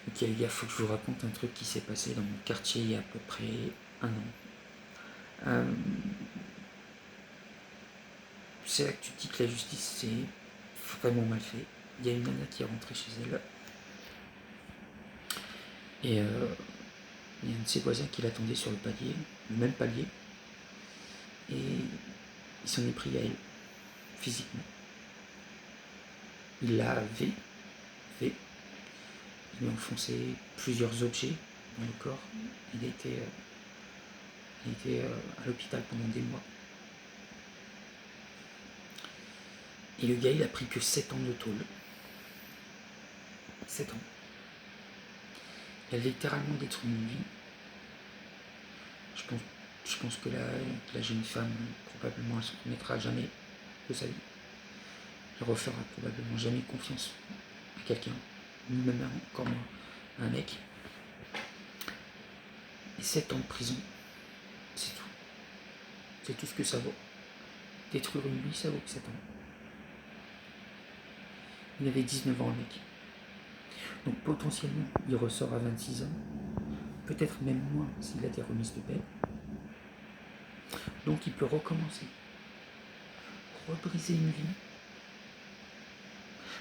Ok les gars, faut que je vous raconte un truc qui s'est passé dans mon quartier il y a à peu près un an. C'est là que tu te dis que la justice c'est vraiment mal fait. Il y a une nana qui est rentrée chez elle et il y a un de ses voisins qui l'attendait sur le palier, le même palier, et il s'en est pris à elle, physiquement. Il l'a fait, il lui a enfoncé plusieurs objets dans le corps. Il a été à l'hôpital pendant des mois. Et le gars, il a pris que 7 ans de tôle. 7 ans. Il a littéralement détruit une vie. Je pense que la jeune femme, probablement, elle ne se remettra jamais de sa vie. Elle refera probablement jamais confiance à quelqu'un, ni même encore moins à un mec. Et 7 ans de prison, c'est tout. C'est tout ce que ça vaut. Détruire une vie, ça vaut que 7 ans. Il avait 19 ans, le mec. Donc potentiellement, il ressort à 26 ans. Peut-être même moins s'il a des remises de peine. Donc il peut recommencer. Rebriser une vie.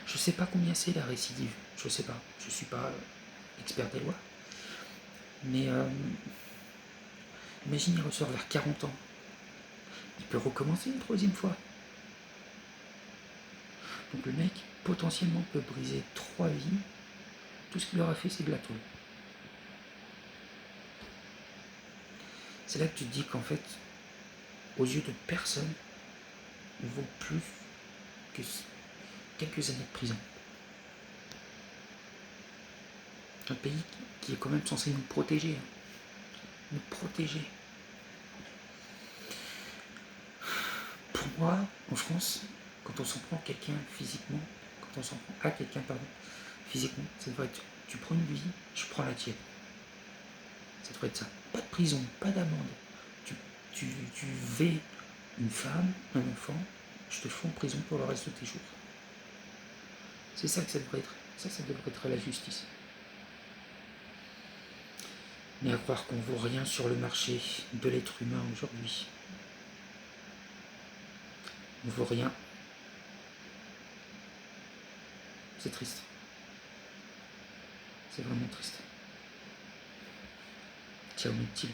Je sais pas combien c'est la récidive. Je sais pas. Je suis pas expert des lois. Mais imagine, il ressort vers 40 ans. Il peut recommencer une troisième fois. Donc le mec, potentiellement, peut briser 3 vies. Tout ce qu'il aura fait, c'est de la tôle. C'est là que tu te dis qu'en fait, aux yeux de personne, on vaut plus que quelques années de prison. Un pays qui est quand même censé nous protéger. Nous protéger. Pour moi, en France, quand on s'en prend quelqu'un physiquement, quand on s'en prend à quelqu'un, physiquement, ça devrait être, tu prends une vie, je prends la tienne. Ça devrait être ça. Pas de prison, pas d'amende. Tu vais une femme, un enfant, je te fous en prison pour le reste de tes jours. C'est ça que ça devrait être. Ça devrait être la justice. Mais à croire qu'on vaut rien sur le marché de l'être humain aujourd'hui. On vaut rien. C'est triste. C'est vraiment triste. Ciao mes petits.